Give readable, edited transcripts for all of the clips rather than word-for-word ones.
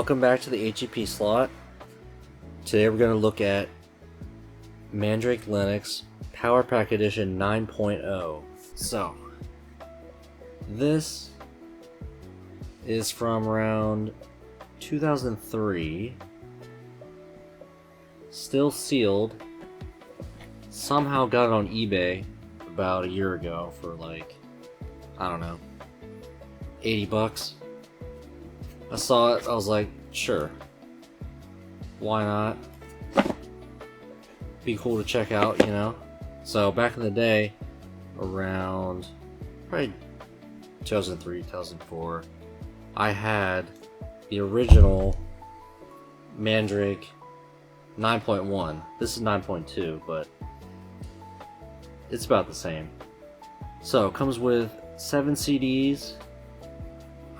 welcome back to the HEP slot. Today we're going to look at Mandrake Linux PowerPack Edition 9.0. So, this is from around 2003. Still sealed. Somehow got it on eBay about a year ago for like, I don't know, 80 bucks. I saw it, I was like, sure. Why not? Be cool to check out, you know? So back in the day, around probably 2003, 2004, I had the original Mandrake 9.1. This is 9.2, but it's about the same. So it comes with 7 CDs,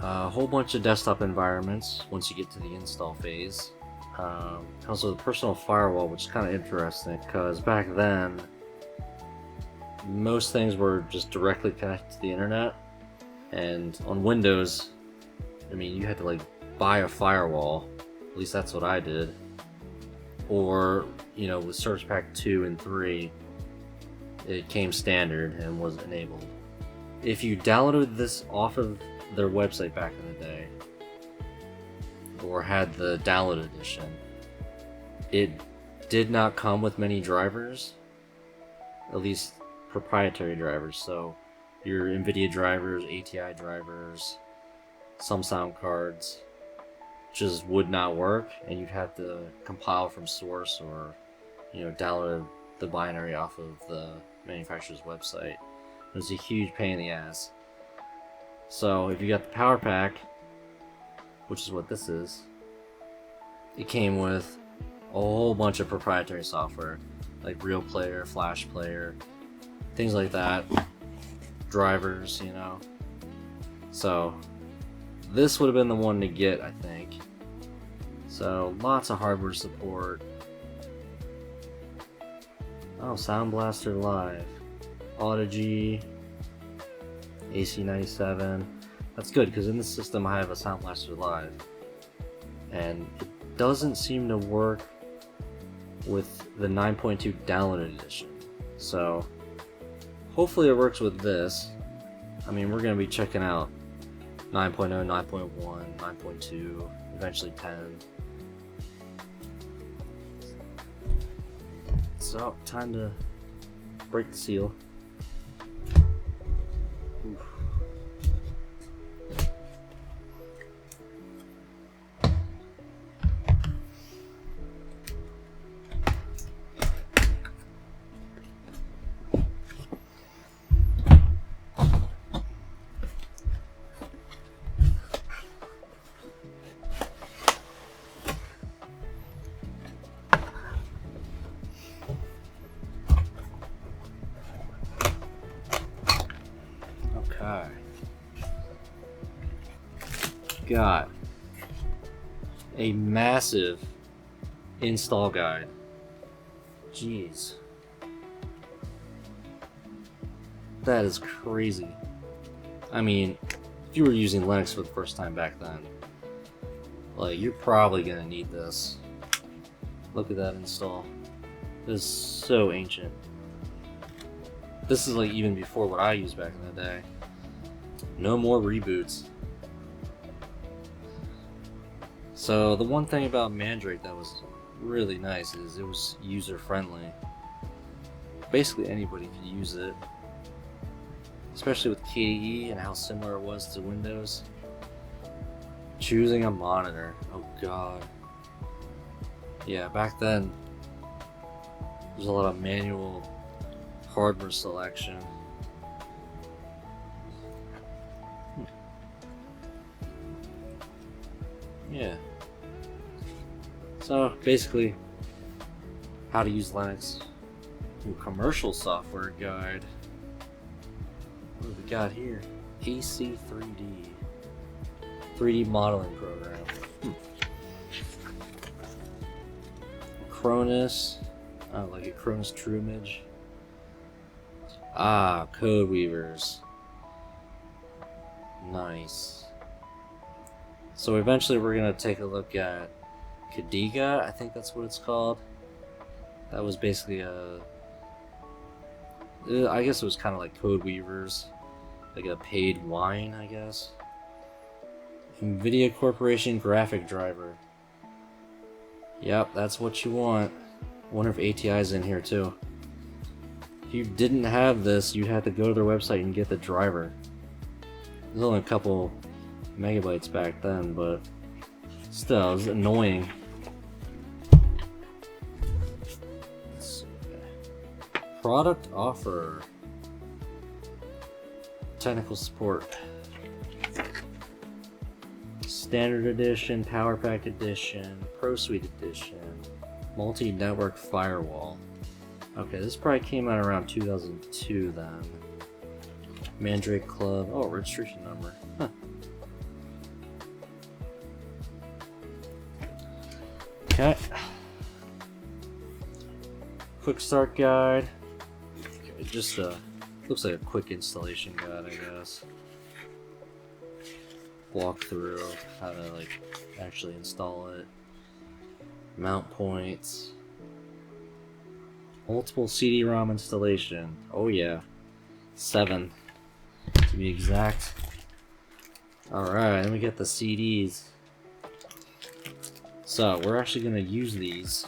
a whole bunch of desktop environments once you get to the install phase. Comes with a personal firewall, which is kind of interesting because back then most things were just directly connected to the internet, and on Windows, I mean, you had to like buy a firewall. At least that's what I did. Or, you know, with Service Pack 2 and 3, it came standard and was enabled. If you downloaded this off of their website back in the day, or had the download edition, it did not come with many drivers, at least proprietary drivers. So your NVIDIA drivers, ATI drivers, some sound cards just would not work, and you'd have to compile from source or, you know, download the binary off of the manufacturer's website. It was a huge pain in the ass. So if you got the PowerPack, which is what this is, it came with a whole bunch of proprietary software, like Real Player, Flash Player, things like that, drivers, you know. So this would have been the one to get, I think. So lots of hardware support. Oh, Sound Blaster Live, Audigy, AC97. That's good, because in this system I have a Sound Blaster Live, and it doesn't seem to work with the 9.2 downloaded edition. So hopefully it works with this. I mean, we're going to be checking out 9.0, 9.1, 9.2, eventually 10. So, time to break the seal. Oof. Okay. Got a massive install guide. Jeez. That is crazy. I mean, if you were using Linux for the first time back then, like, you're probably gonna need this. Look at that install. It is so ancient. This is like even before what I used back in the day. No more reboots. So the one thing about Mandrake that was really nice is it was user friendly. Basically anybody could use it, especially with KDE and how similar it was to Windows. Choosing a monitor, oh god. Yeah, back then there's a lot of manual hardware selection. Yeah. So basically, how to use Linux. New commercial software guide. What do we got here? AC3D. 3D modeling program. Cronus. Oh, like a Cronus True Image. Ah, Code Weavers. Nice. So eventually we're gonna take a look at Kadiga, I think that's what it's called. That was basically I guess it was kind of like Code Weavers, like a paid wine, I guess. NVIDIA Corporation graphic driver. Yep, that's what you want. Wonder if ATI's in here too. If you didn't have this, you'd have to go to their website and get the driver. There's only a couple megabytes back then, but still, it was annoying. Let's see. Product offer. Technical support. Standard edition, PowerPack edition, Pro Suite edition, multi-network firewall. Okay, this probably came out around 2002 then. Mandrake Club. Oh, registration number. Huh. Okay. Quick start guide. Okay, just looks like a quick installation guide, I guess. Walk through how to like actually install it. Mount points. Multiple CD-ROM installation. Oh yeah. 7 to be exact. Alright, then we get the CDs. So we're actually going to use these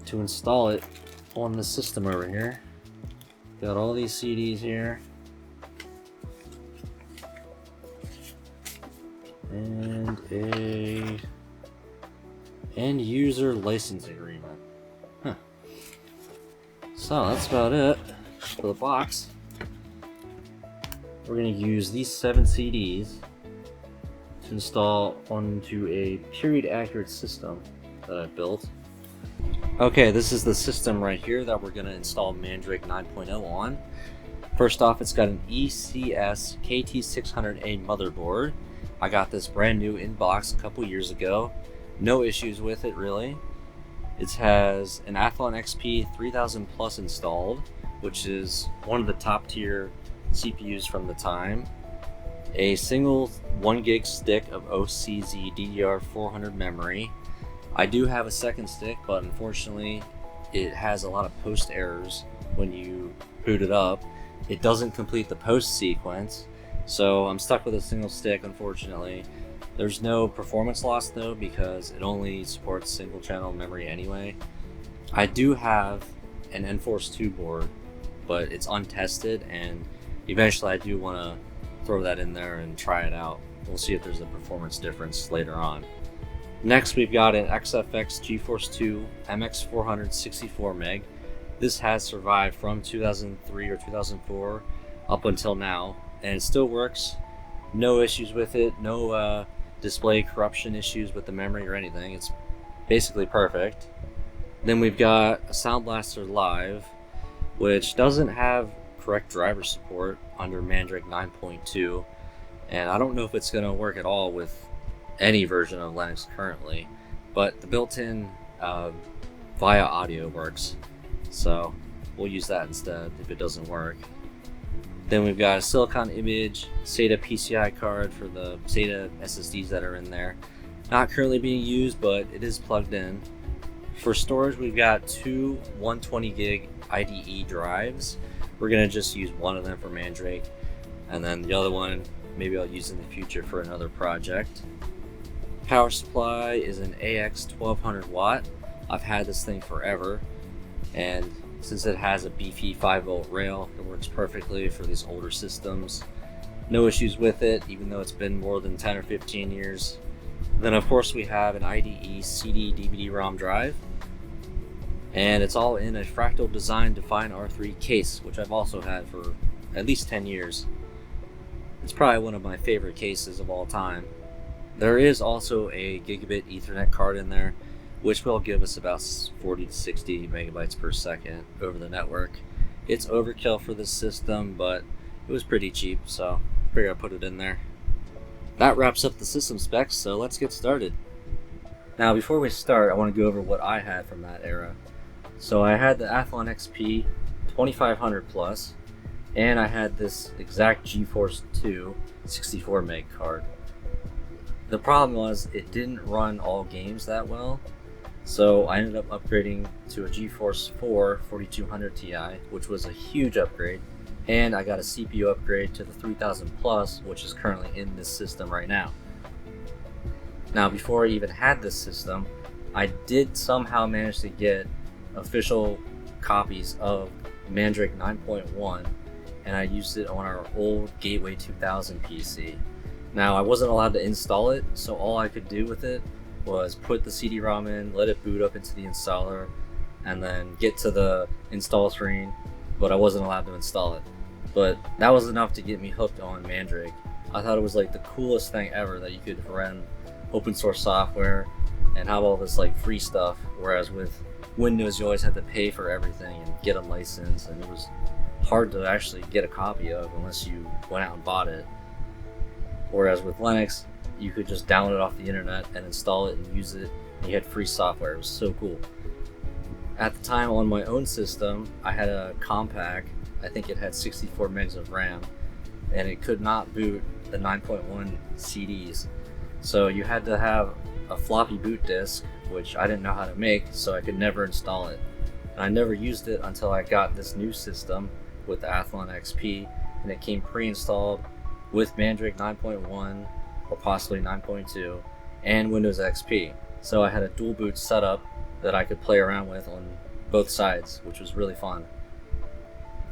to install it on the system over here. Got all these CDs here. And a end user license agreement. Huh. So that's about it for the box. We're going to use these 7 CDs to install onto a period accurate system that I built. Okay, this is the system right here that we're going to install Mandrake 9.0 on. First off, it's got an ECS KT600A motherboard. I got this brand new in box a couple years ago. No issues with it really. It has an Athlon XP 3000 Plus installed, which is one of the top tier CPUs from the time. A single 1 gig stick of OCZ DDR400 memory. I do have a second stick, but unfortunately it has a lot of post errors when you boot it up. It doesn't complete the post sequence, so I'm stuck with a single stick, unfortunately. There's no performance loss though, because it only supports single channel memory anyway. I do have an Enforce 2 board, but it's untested, and eventually I do want to throw that in there and try it out. We'll see if there's a performance difference later on. Next, we've got an XFX GeForce2 MX400 64 meg. This has survived from 2003 or 2004 up until now, and it still works. No issues with it, no display corruption issues with the memory or anything. It's basically perfect. Then we've got a Sound Blaster Live, which doesn't have correct driver support under Mandrake 9.2, and I don't know if it's going to work at all with any version of Linux currently, but the built-in VIA audio works, so we'll use that instead if it doesn't work. Then we've got a Silicon Image SATA PCI card for the SATA SSDs that are in there. Not currently being used, but it is plugged in. For storage, we've got 2 120 gig IDE drives. We're going to just use one of them for Mandrake, and then the other one maybe I'll use in the future for another project. Power supply is an AX1200 watt. I've had this thing forever, and since it has a beefy 5-volt rail, it works perfectly for these older systems. No issues with it, even though it's been more than 10 or 15 years. Then of course we have an IDE CD DVD-ROM drive, and it's all in a Fractal Design Define R3 case, which I've also had for at least 10 years. It's probably one of my favorite cases of all time. There is also a gigabit Ethernet card in there, which will give us about 40 to 60 megabytes per second over the network. It's overkill for this system, but it was pretty cheap, so I figured I'd put it in there. That wraps up the system specs, so let's get started. Now before we start, I want to go over what I had from that era. So I had the Athlon XP 2500 Plus, and I had this exact GeForce 2 64 meg card. The problem was it didn't run all games that well, so I ended up upgrading to a GeForce 4 4200 Ti, which was a huge upgrade, and I got a CPU upgrade to the 3000 Plus, which is currently in this system right now. Now, before I even had this system, I did somehow manage to get official copies of Mandrake 9.1, and I used it on our old Gateway 2000 PC. Now, I wasn't allowed to install it, so all I could do with it was put the CD-ROM in, let it boot up into the installer, and then get to the install screen, but I wasn't allowed to install it. But that was enough to get me hooked on Mandrake. I thought it was like the coolest thing ever that you could run open source software and have all this like free stuff, whereas with Windows you always had to pay for everything and get a license, and it was hard to actually get a copy of unless you went out and bought it. Whereas with Linux, you could just download it off the internet and install it and use it, and you had free software. It was so cool. At the time on my own system, I had a Compact. I think it had 64 megs of RAM, and it could not boot the 9.1 CDs. So you had to have a floppy boot disk, which I didn't know how to make, so I could never install it. And I never used it until I got this new system with the Athlon XP, and it came pre-installed with Mandrake 9.1 or possibly 9.2 and Windows XP. So I had a dual boot setup that I could play around with on both sides, which was really fun.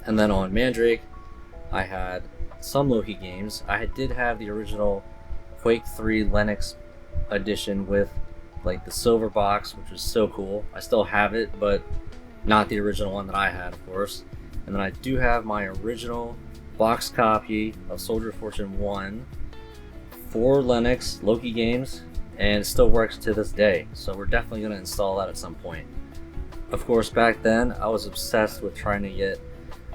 And then on Mandrake, I had some Loki games. I did have the original Quake 3 Linux edition with like the silver box, which was so cool. I still have it, but not the original one that I had, of course. And then I do have my original box copy of Soldier of Fortune 1 for Linux, Loki games, and it still works to this day. So we're definitely going to install that at some point. Of course, back then I was obsessed with trying to get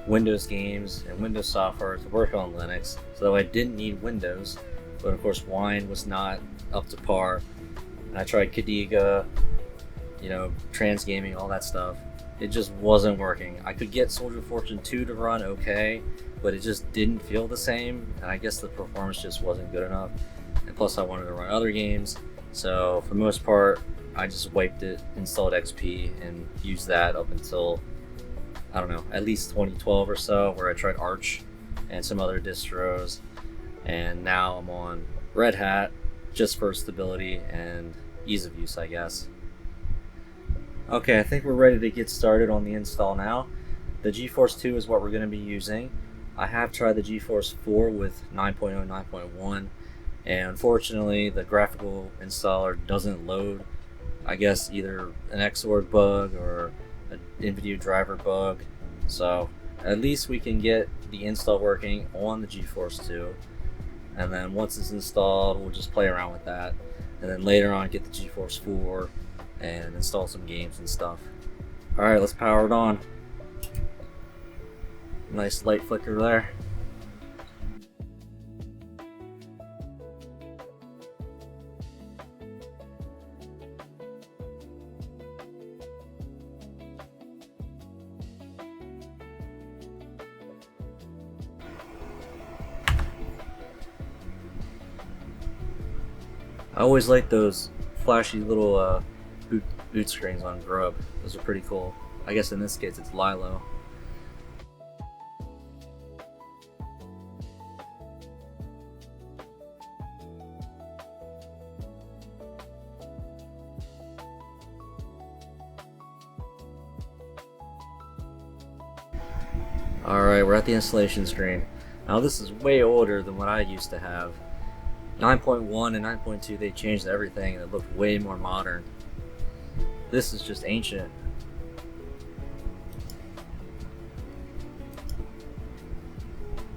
Windows games and Windows software to work on Linux, so I didn't need Windows. But of course, Wine was not up to par. And I tried Kadiga, trans gaming, all that stuff. It just wasn't working. I could get Soldier of Fortune 2 to run okay, but it just didn't feel the same, and I guess the performance just wasn't good enough. And plus I wanted to run other games, so for the most part I just wiped it, installed XP, and used that up until, I don't know, at least 2012 or so, where I tried Arch and some other distros, and now I'm on Red Hat just for stability and ease of use, I guess. Okay, I think we're ready to get started on the install now. The GeForce 2 is what we're going to be using. I have tried the GeForce 4 with 9.0, 9.1, and unfortunately the graphical installer doesn't load. I guess either an Xorg bug or an NVIDIA driver bug. So at least we can get the install working on the GeForce 2, and then once it's installed we'll just play around with that, and then later on get the GeForce 4 and install some games and stuff. Alright, let's power it on. Nice light flicker there. I always like those flashy little boot screens on Grub. Those are pretty cool. I guess in this case it's Lilo. Alright, we're at the installation screen. Now this is way older than what I used to have. 9.1 and 9.2, they changed everything and it looked way more modern. This is just ancient.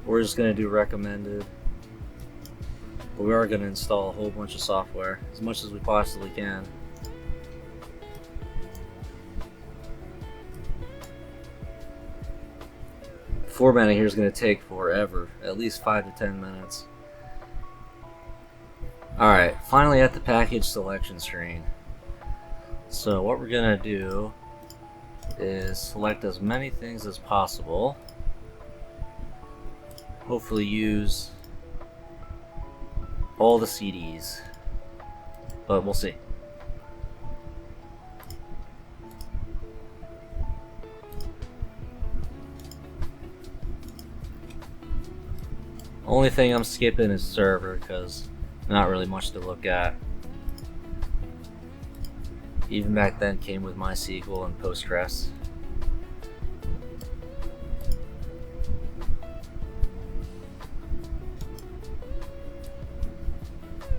We're just going to do recommended. But we are going to install a whole bunch of software, as much as we possibly can. Formatting here is going to take forever, at least 5 to 10 minutes. Alright, finally at the package selection screen. So what we're going to do is select as many things as possible. Hopefully use all the CDs. but we'll see. Only thing I'm skipping is server, because not really much to look at. Even back then came with MySQL and Postgres.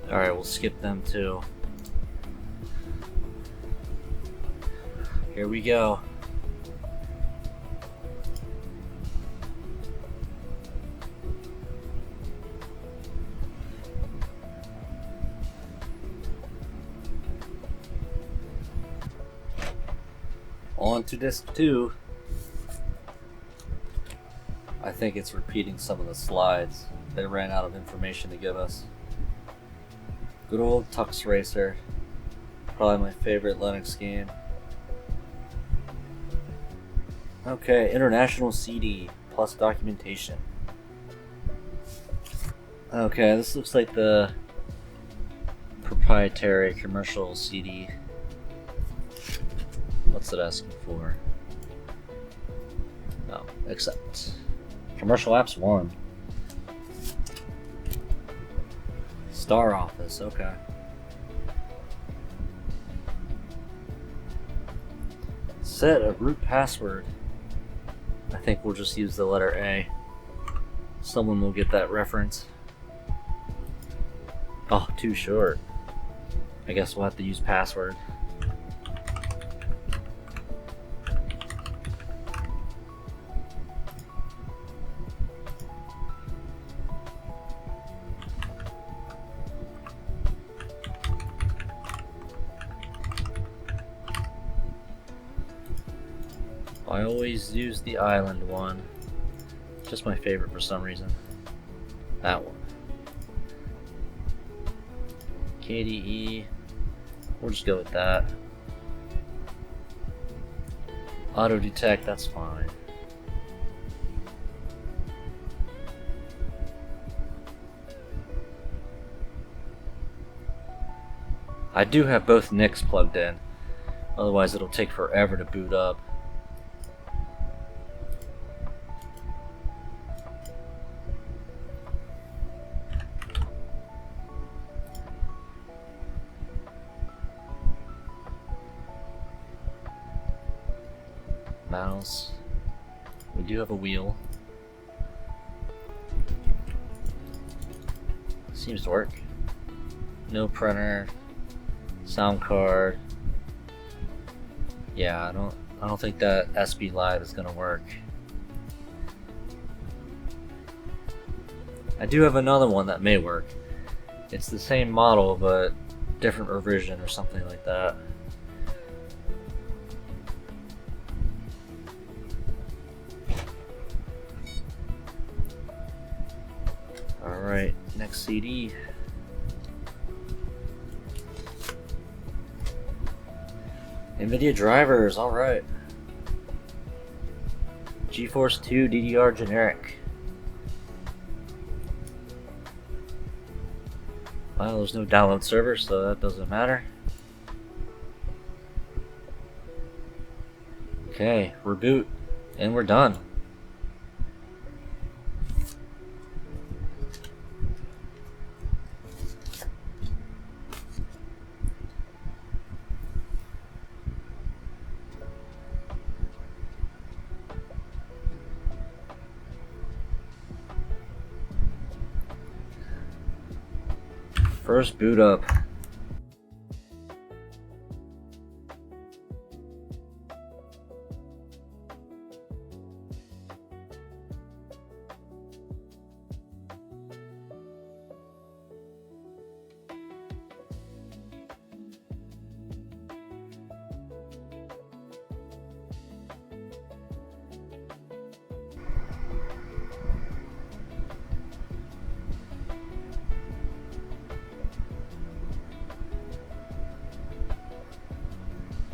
Alright, we'll skip them too. Here we go. On to disk 2. I think it's repeating some of the slides. They ran out of information to give us. Good old Tux Racer. Probably my favorite Linux game. Okay, international CD plus documentation. Okay, this looks like the proprietary commercial CD. What's it asking for? No, accept. Commercial apps 1. Star Office, okay. Set a root password. I think we'll just use the letter A. Someone will get that reference. Oh, too short. I guess we'll have to use password. I always use the island one. Just my favorite for some reason. That one. KDE. We'll just go with that. Auto detect, that's fine. I do have both NICs plugged in. Otherwise it'll take forever to boot up. Mouse. We do have a wheel. Seems to work. No printer. Sound card. Yeah, I don't think that SB Live is gonna work. I do have another one that may work. It's the same model but different revision or something like that. Alright, next CD. NVIDIA drivers, alright. GeForce2 DDR generic. Well, there's no download server, so that doesn't matter. Okay, reboot, and we're done. First boot up.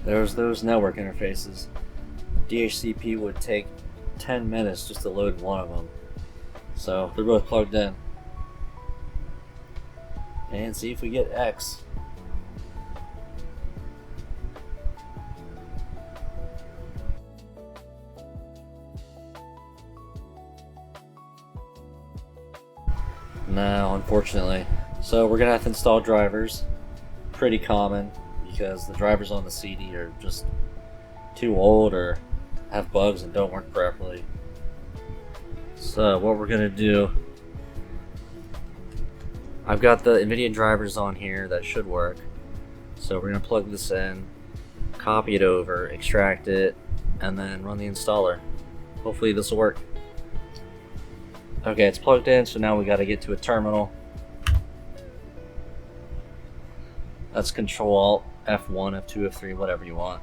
There's those network interfaces. DHCP would take 10 minutes just to load one of them. So they're both plugged in. And see if we get X. No, unfortunately. So we're gonna have to install drivers. Pretty common because the drivers on the CD are just too old or have bugs and don't work properly. So what we're gonna do, I've got the NVIDIA drivers on here that should work. So we're gonna plug this in, copy it over, extract it, and then run the installer. Hopefully this will work. Okay, it's plugged in, so now we gotta get to a terminal. That's Control Alt F1, F2, F3, whatever you want.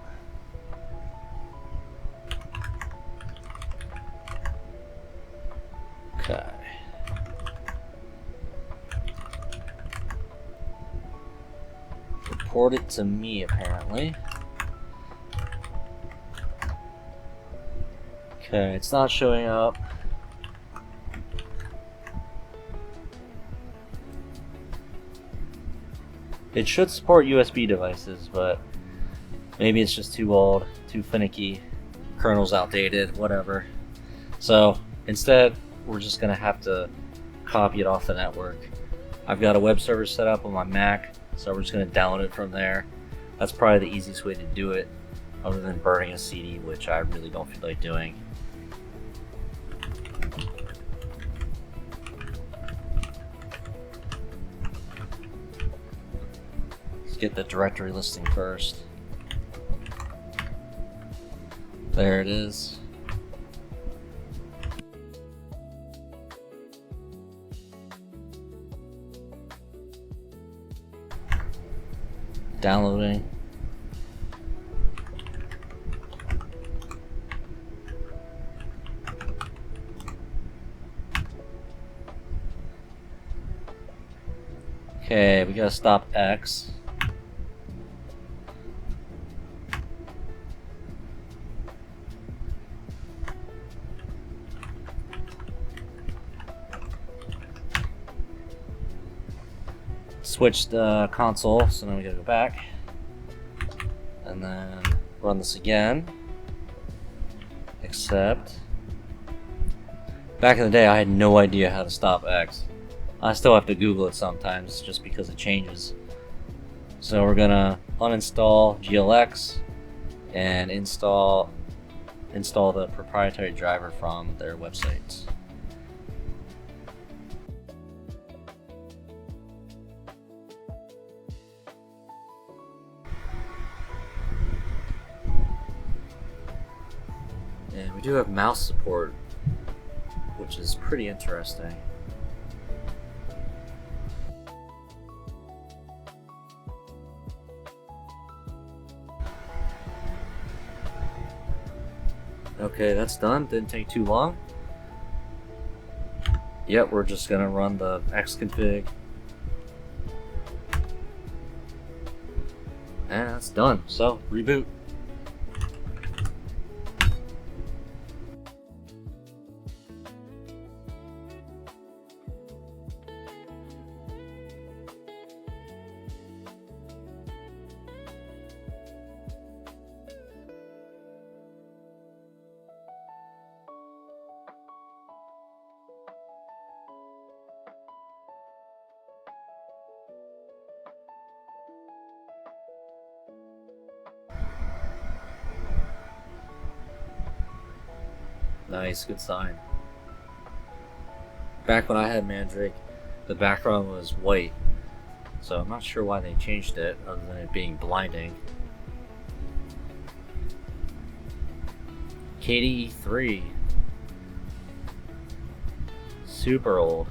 Okay. Report it to me, apparently. Okay, it's not showing up. It should support USB devices, but maybe it's just too old, too finicky, kernel's outdated, whatever. So instead, we're just gonna have to copy it off the network. I've got a web server set up on my Mac, so we're just gonna download it from there. That's probably the easiest way to do it, other than burning a CD, which I really don't feel like doing. Get the directory listing first. There it is. Downloading. Okay, we gotta stop X. Switch the console, so now we gotta go back and then run this again. Except back in the day I had no idea how to stop X. I still have to Google it sometimes just because it changes. So we're gonna uninstall GLX and install the proprietary driver from their websites. And we do have mouse support, which is pretty interesting. Okay, that's done. Didn't take too long. Yep, we're just gonna run the xconfig. And that's done. So, reboot. Nice, good sign. Back when I had Mandrake, the background was white, so I'm not sure why they changed it, other than it being blinding. KDE 3. Super old.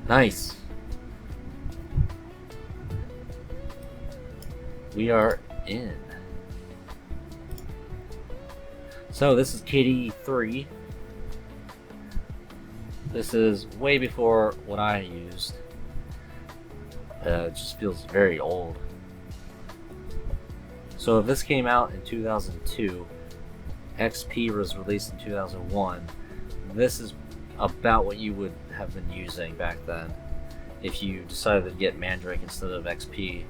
Nice. We are in. So this is KDE 3. This is way before what I used. It just feels very old. So if this came out in 2002, XP was released in 2001, this is about what you would have been using back then if you decided to get Mandrake instead of XP.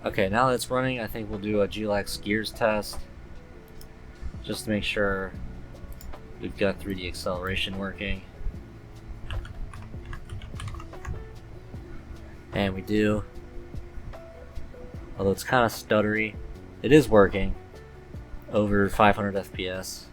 Okay, now that it's running, I think we'll do a GLX gears test just to make sure We've got 3D acceleration working. And we do. Although it's kind of stuttery, it is working. Over 500 FPS.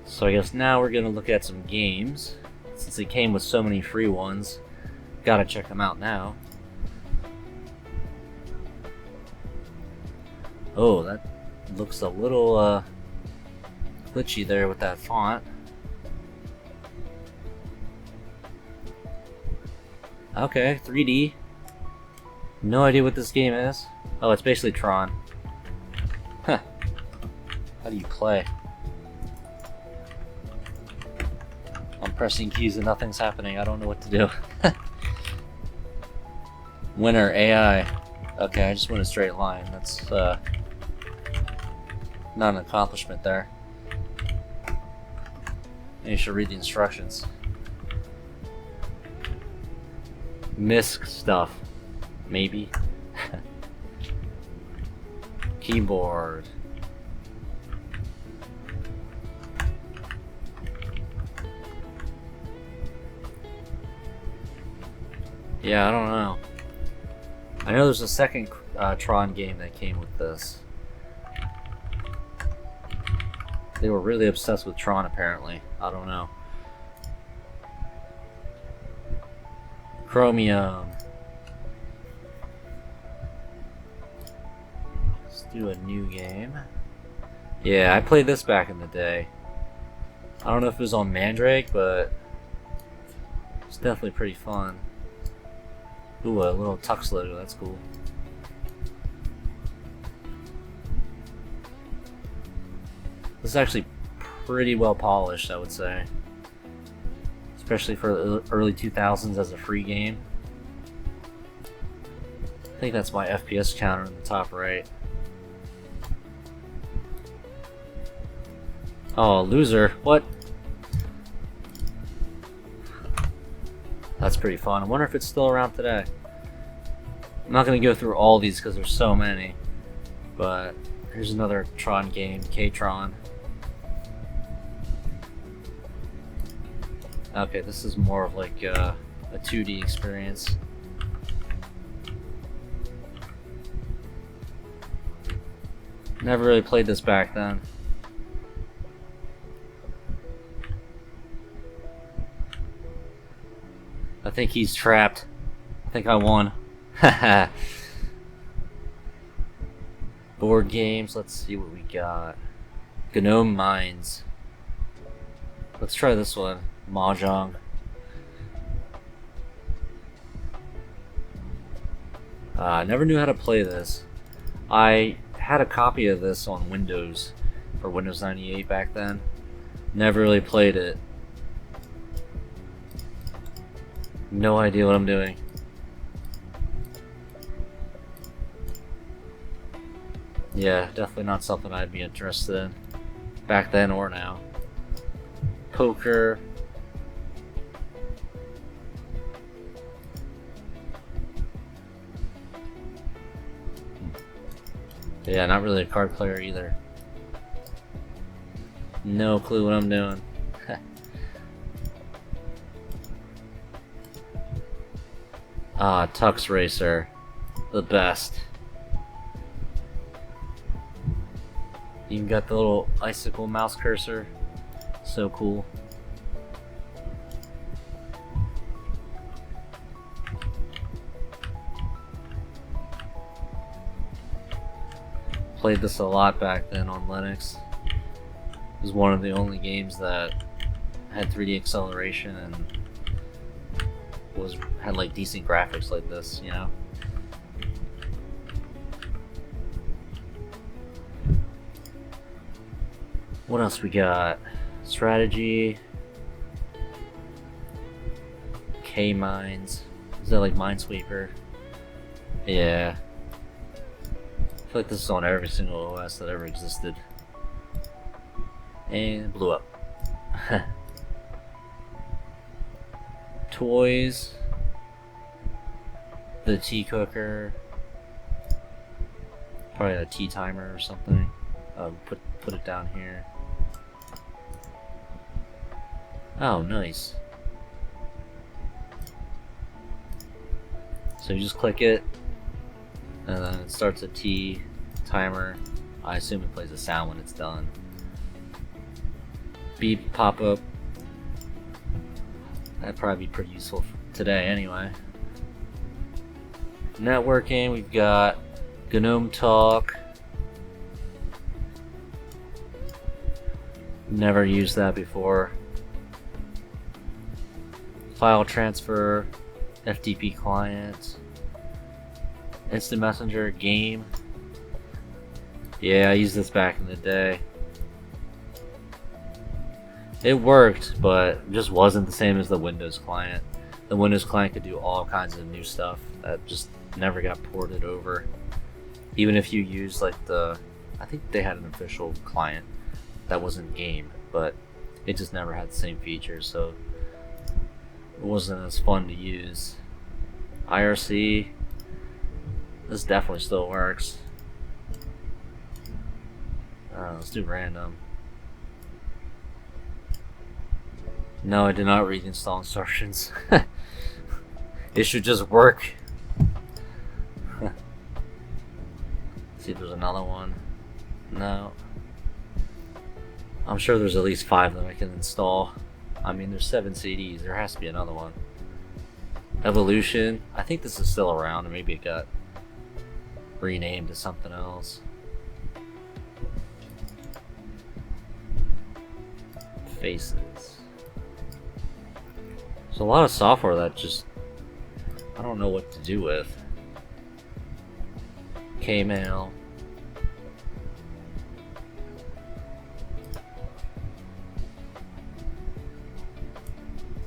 So I guess now we're gonna look at some games. Since it came with so many free ones, gotta check them out now. Oh, that looks a little glitchy there with that font. Okay, 3D. No idea what this game is. Oh, it's basically Tron. Huh. How do you play? I'm pressing keys and nothing's happening. I don't know what to do. Winner, AI. Okay, I just went a straight line. That's not an accomplishment there. You should read the instructions. MISC stuff. Maybe. Keyboard. Yeah, I don't know. I know there's a second Tron game that came with this. They were really obsessed with Tron, apparently. I don't know. Chromium. Let's do a new game. Yeah, I played this back in the day. I don't know if it was on Mandrake, but it's definitely pretty fun. Ooh, a little tux logo, that's cool. This is actually pretty well polished, I would say. Especially for the early 2000s as a free game. I think that's my FPS counter in the top right. Oh, loser. What? That's pretty fun. I wonder if it's still around today. I'm not going to go through all these because there's so many. But here's another Tron game, K-Tron. Okay, this is more of like a 2D experience. Never really played this back then. I think he's trapped. I think I won. Haha. Board games, let's see what we got. Gnome Mines. Let's try this one. Mahjong. I never knew how to play this. I had a copy of this on Windows for Windows 98 back then. Never really played it. No idea what I'm doing. Yeah, definitely not something I'd be interested in. Back then or now. Poker. Yeah, not really a card player either. No clue what I'm doing. Ah, Tux Racer. The best. Even got the little icicle mouse cursor. So cool. Played this a lot back then on Linux. It was one of the only games that had 3D acceleration and had like decent graphics like this, you know. What else we got? Strategy. K-Mines. Is that like Minesweeper? Yeah. I feel like this is on every single OS that ever existed. And blew up. Toys. The tea cooker. Probably a tea timer or something. Put it down here. Oh, nice. So you just click it, and then it starts a tea timer. I assume it plays a sound when it's done. Beep pop-up. That'd probably be pretty useful today anyway. Networking, we've got GNOME Talk. Never used that before. File transfer, FTP client, instant messenger, game. Yeah, I used this back in the day. It worked, but it just wasn't the same as the Windows client. The Windows client could do all kinds of new stuff that just never got ported over. Even if you use like I think they had an official client that wasn't game, but it just never had the same features, so it wasn't as fun to use. IRC, this definitely still works. Let's do random. No, I did not read install instructions. It should just work. See if there's another one. No. I'm sure there's at least 5 that I can install. I mean, there's 7 CDs. There has to be another one. Evolution. I think this is still around, or maybe it got renamed to something else. Faces. There's a lot of software that just I don't know what to do with. Kmail.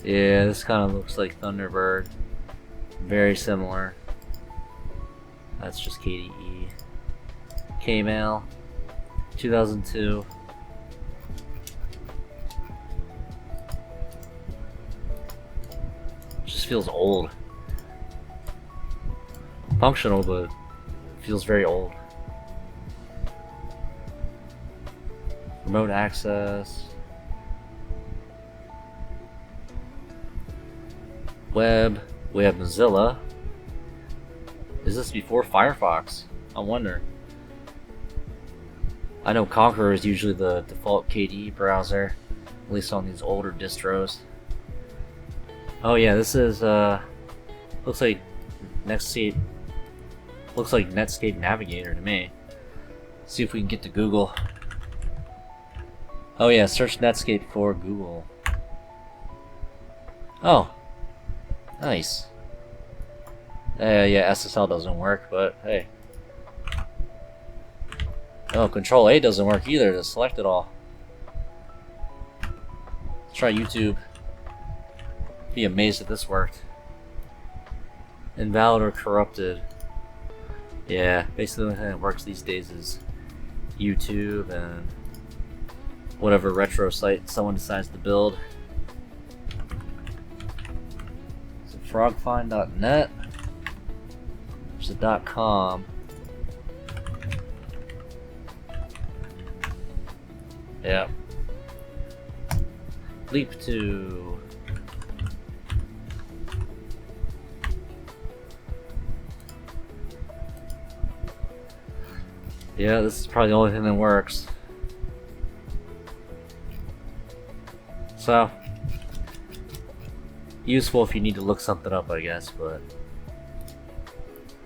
Yeah, this kind of looks like Thunderbird. Very similar. That's just KDE. Kmail. 2002. Just feels old. Functional, but feels very old. Remote access. Web. We have Mozilla. Is this before Firefox? I wonder. I know Conqueror is usually the default KDE browser, at least on these older distros. Oh yeah, this is looks like Netscape. Looks like Netscape Navigator to me. See if we can get to Google. Oh yeah, search Netscape for Google. Oh, nice. Yeah, SSL doesn't work, but hey. Oh, Control A doesn't work either to select it all. Let's try YouTube. Be amazed if this worked. Invalid or corrupted. Yeah, basically the only thing that works these days is YouTube and whatever retro site someone decides to build. So frogfind.net. There's a .com. Yeah. Leap to. Yeah, this is probably the only thing that works. So, useful if you need to look something up, I guess, but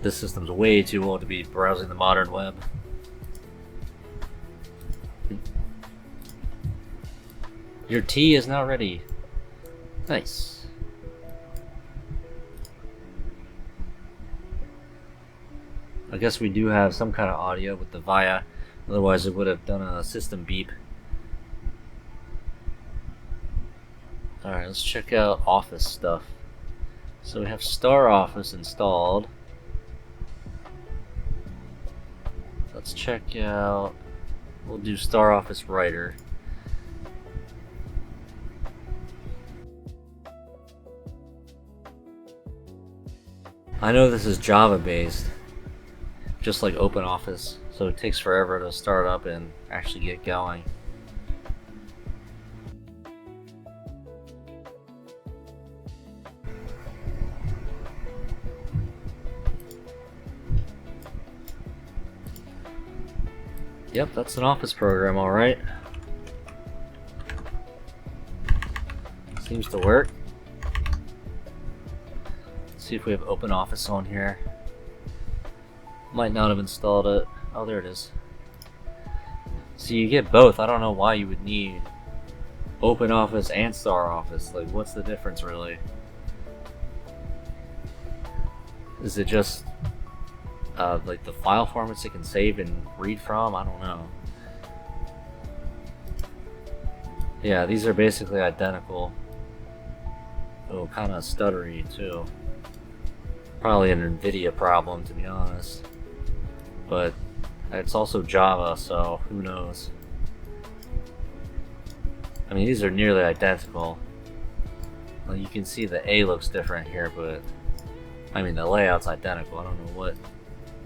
this system's way too old to be browsing the modern web. Your tea is now ready. Nice. I guess we do have some kind of audio with the VIA, otherwise it would have done a system beep. Alright, let's check out Office stuff. So we have Star Office installed. Let's check out, we'll do Star Office Writer. I know this is Java based, just like OpenOffice, so it takes forever to start up and actually get going. Yep, that's an Office program, alright. Seems to work. Let's see if we have OpenOffice on here. Might not have installed it. Oh, there it is. So you get both. I don't know why you would need OpenOffice and StarOffice. Like, what's the difference really? Is it just like the file formats it can save and read from? I don't know. Yeah, these are basically identical. Oh, kind of stuttery too. Probably an NVIDIA problem, to be honest. But it's also Java, so who knows? I mean, these are nearly identical. Well, you can see the A looks different here, but I mean, the layout's identical. I don't know what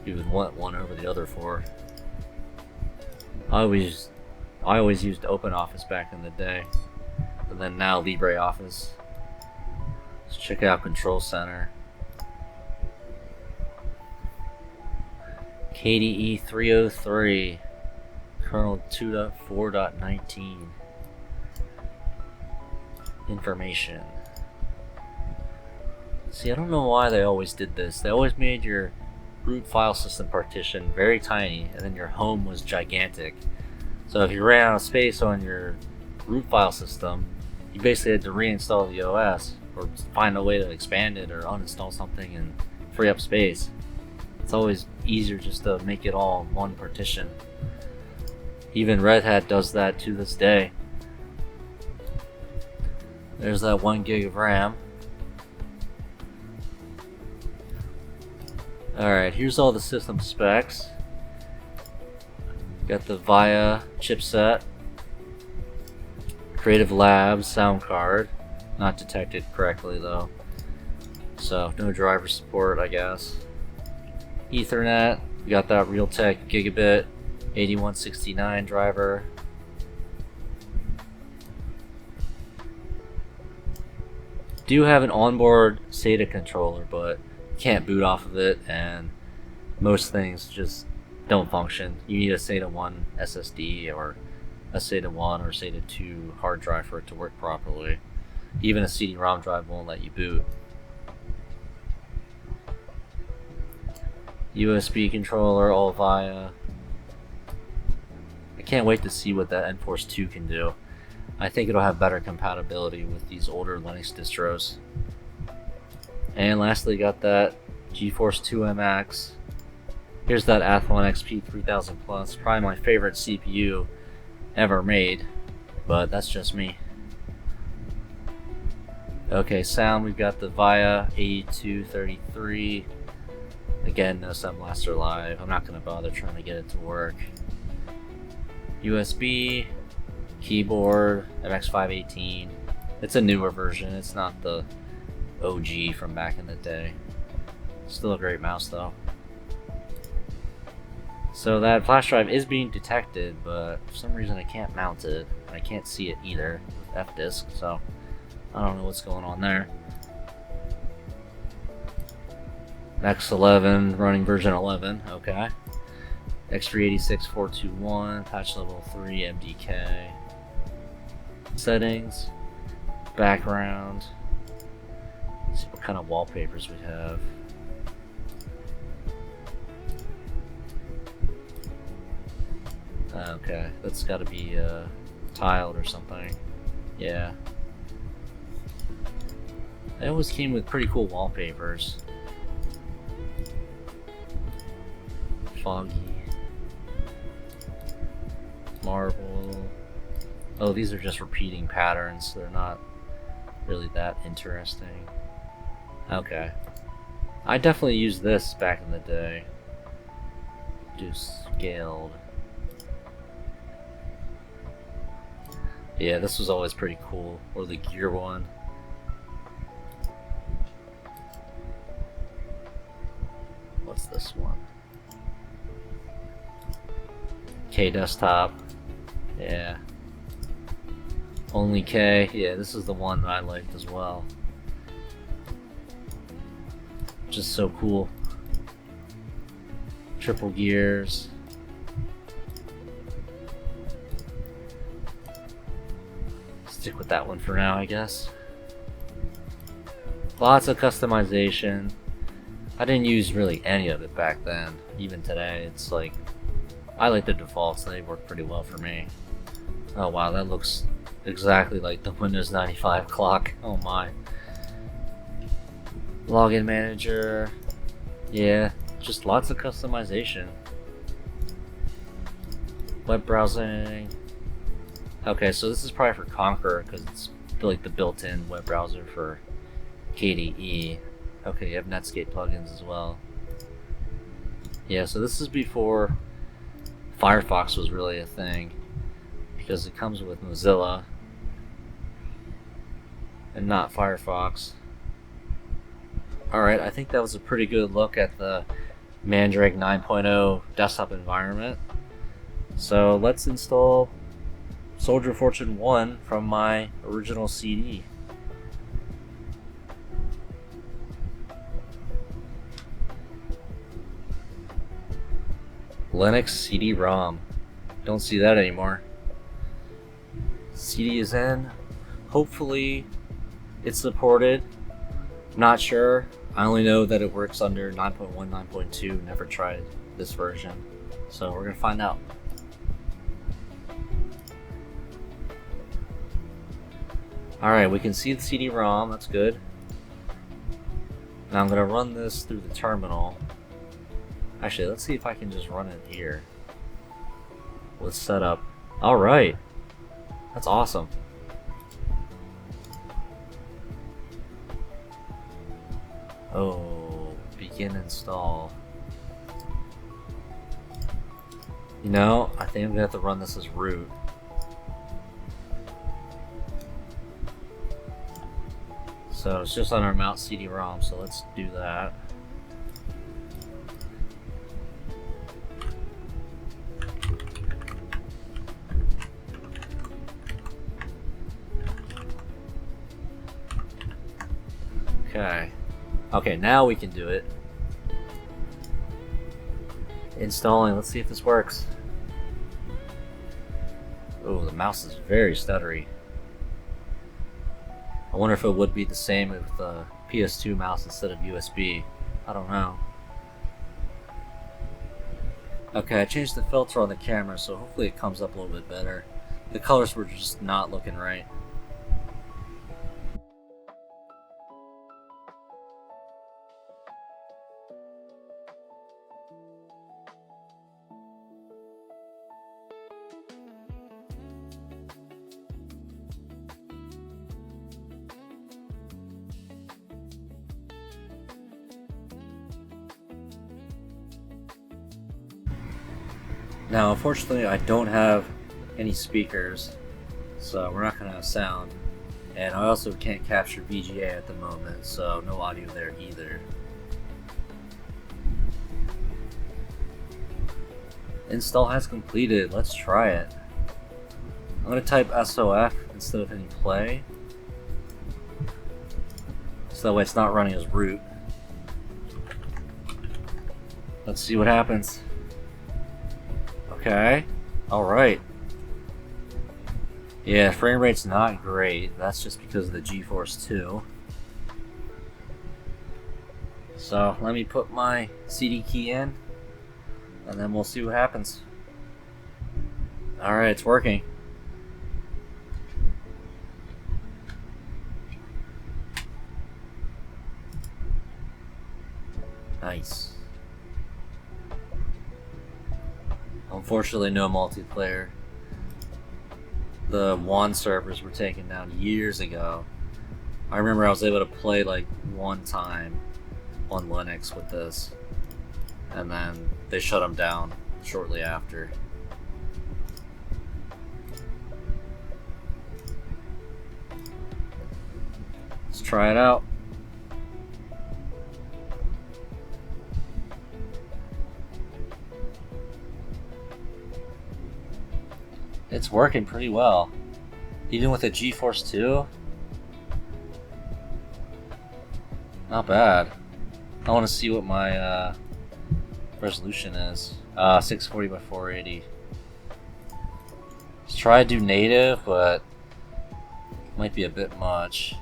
you would want one over the other for. I always used OpenOffice back in the day, and then now LibreOffice. Let's check out Control Center. KDE 303, kernel 2.4.19. Information. See, I don't know why they always did this. They always made your root file system partition very tiny, and then your home was gigantic. So if you ran out of space on your root file system, you basically had to reinstall the OS, or find a way to expand it or uninstall something and free up space. It's always easier just to make it all one partition. Even Red Hat does that to this day. There's that 1 gig of RAM. Alright, here's all the system specs. Got the VIA chipset, Creative Labs sound card, not detected correctly though, so no driver support, I guess. Ethernet, we got that Realtek Gigabit 8169 driver. Do have an onboard SATA controller, but can't boot off of it, and most things just don't function. You need a SATA 1 SSD or a SATA 1 or SATA 2 hard drive for it to work properly. Even a CD-ROM drive won't let you boot. USB controller, all VIA. I can't wait to see what that Enforce 2 can do. I think it'll have better compatibility with these older Linux distros. And lastly, got that GeForce2 MX. Here's that Athlon XP 3000 Plus, probably my favorite CPU ever made, but that's just me. Okay, sound, we've got the VIA 8233. Again, no Sound Blaster Live. I'm not going to bother trying to get it to work. USB, keyboard, MX518. It's a newer version, it's not the OG from back in the day. Still a great mouse though. So that flash drive is being detected, but for some reason I can't mount it. I can't see it either with F-Disk, so I don't know what's going on there. X11 running version 11, okay. X386 421, patch level 3 MDK. Settings, background. Let's see what kind of wallpapers we have. Okay, that's got to be tiled or something. Yeah. They always came with pretty cool wallpapers. Foggy. Marble. Oh, these are just repeating patterns. They're not really that interesting. Okay. I definitely used this back in the day. Do scaled. Yeah, this was always pretty cool. Or the gear one. what's this one? K desktop. Yeah. Only K. Yeah, this is the one that I liked as well. Just so cool. Triple gears. Stick with that one for now, I guess. Lots of customization. I didn't use really any of it back then. Even today, it's like, I like the defaults. They work pretty well for me. Oh wow, that looks exactly like the Windows 95 clock. Oh my. Login manager. Yeah, just lots of customization. Web browsing. Okay, so this is probably for Conqueror because it's like the built-in web browser for KDE. Okay, you have Netscape plugins as well. Yeah, so this is before Firefox was really a thing, because it comes with Mozilla and not Firefox. Alright, I think that was a pretty good look at the Mandrake 9.0 desktop environment. So let's install Soldier of Fortune 1 from my original CD. Linux CD-ROM. Don't see that anymore. CD is in. Hopefully it's supported. Not sure. I only know that it works under 9.1, 9.2. Never tried this version. So we're gonna find out. Alright, we can see the CD-ROM. That's good. Now I'm gonna run this through the terminal. Actually, let's see if I can just run it here with setup. Alright, that's awesome. Oh, begin install. You know, I think I'm gonna have to run this as root. So it's just on our mount CD-ROM, so let's do that. Okay. Okay, now we can do it. Installing, let's see if this works. Oh, the mouse is very stuttery. I wonder if it would be the same with the PS2 mouse instead of USB. I don't know. Okay, I changed the filter on the camera, so hopefully it comes up a little bit better. The colors were just not looking right. Now, unfortunately, I don't have any speakers, so we're not going to have sound. And I also can't capture VGA at the moment, so no audio there either. Install has completed. Let's try it. I'm going to type SOF instead of hitting play, so that way it's not running as root. Let's see what happens. Okay, alright. Yeah, frame rate's not great. That's just because of the GeForce 2. So let me put my CD key in, and then we'll see what happens. Alright, it's working. Nice. Unfortunately, no multiplayer. The WAN servers were taken down years ago. I remember I was able to play like one time on Linux with this, and then they shut them down shortly after. Let's try it out. It's working pretty well. Even with a GeForce 2. Not bad. I want to see what my resolution is. 640 by 480. Let's try to do native, but might be a bit much.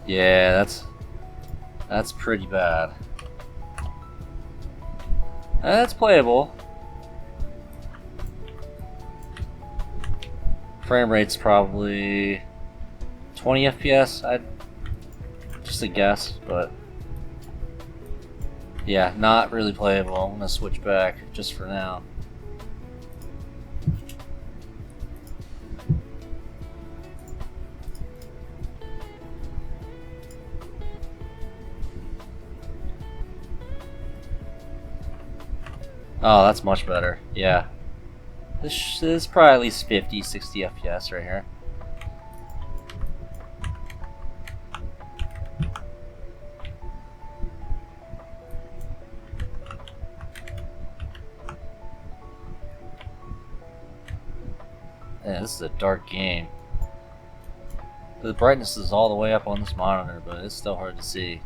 Yeah, that's pretty bad. That's playable. Frame rate's probably 20 FPS. I'd just a guess, but yeah, not really playable. I'm gonna switch back just for now. Oh, that's much better. Yeah. This is probably at least 50, 60 FPS right here. Yeah, this is a dark game. The brightness is all the way up on this monitor, but it's still hard to see.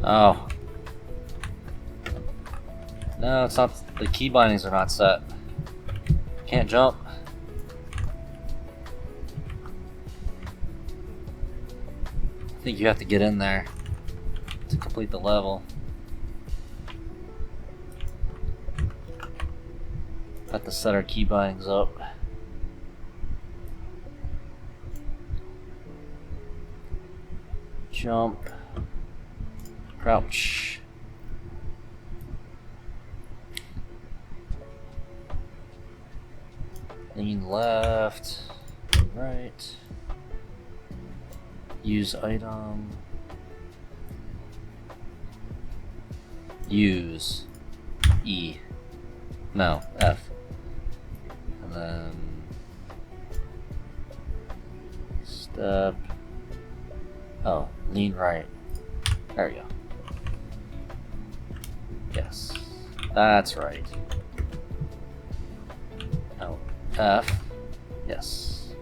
Oh. No, it's not. The key bindings are not set. Can't jump. I think you have to get in there to complete the level. Have to set our key bindings up. Jump. Crouch. Lean left, right. Use item. Use E. No, F. And then step. Oh, lean right. There we go. Yes, that's right. Oh, F. Yes.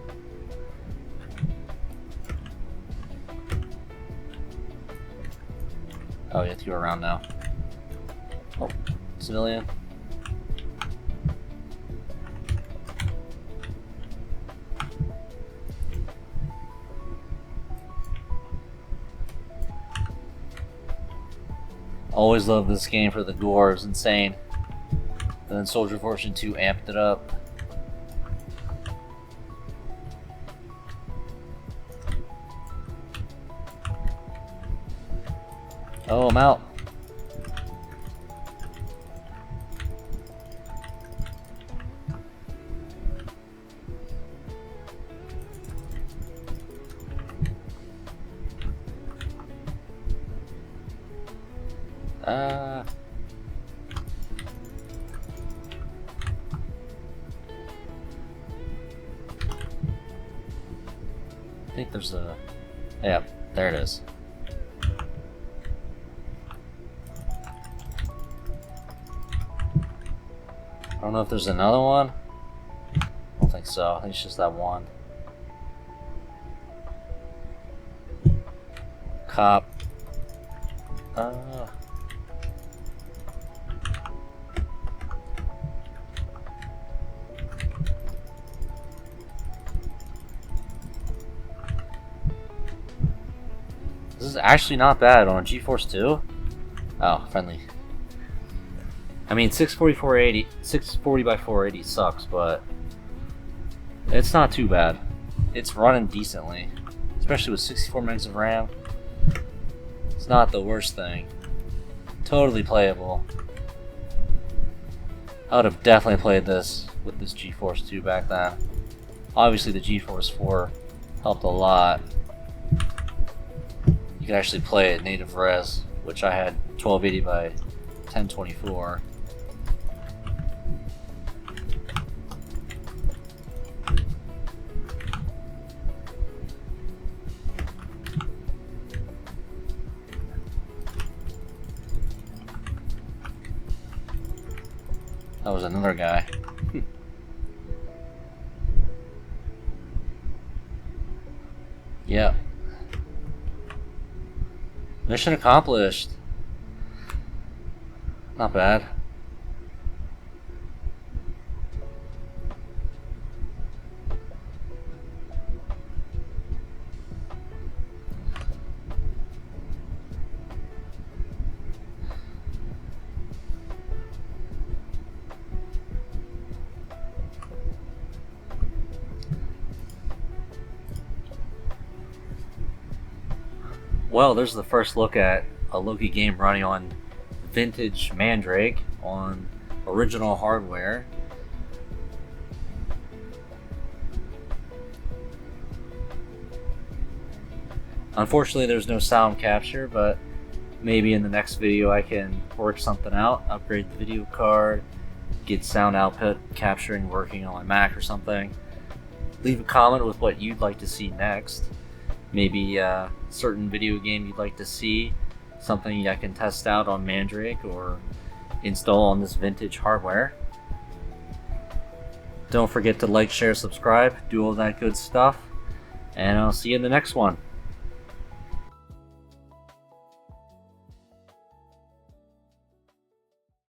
Oh, you have to go around now. Oh, civilian. Always loved this game for the gore, it was insane. And then Soldier Fortune 2 amped it up. Oh, I'm out. I think there's a... Yeah, there it is. I don't know if there's another one. I don't think so. I think it's just that one. Cop. This is actually not bad on a GeForce 2. Oh, friendly. I mean, 640 by 480 sucks, but it's not too bad. it's running decently, especially with 64 megs of RAM. It's not the worst thing. Totally playable. I would have definitely played this with this GeForce 2 back then. Obviously the GeForce 4 helped a lot. You can actually play it native res, which I had 1280 by 1024. That was another guy. Yeah. Mission accomplished. Not bad. Well, there's the first look at a Loki game running on vintage Mandrake on original hardware. Unfortunately, there's no sound capture, but maybe in the next video I can work something out, upgrade the video card, get sound output capturing working on my Mac or something. Leave a comment with what you'd like to see next. Maybe a certain video game you'd like to see, something I can test out on Mandrake or install on this vintage hardware. Don't forget to like, share, subscribe, do all that good stuff, and I'll see you in the next one.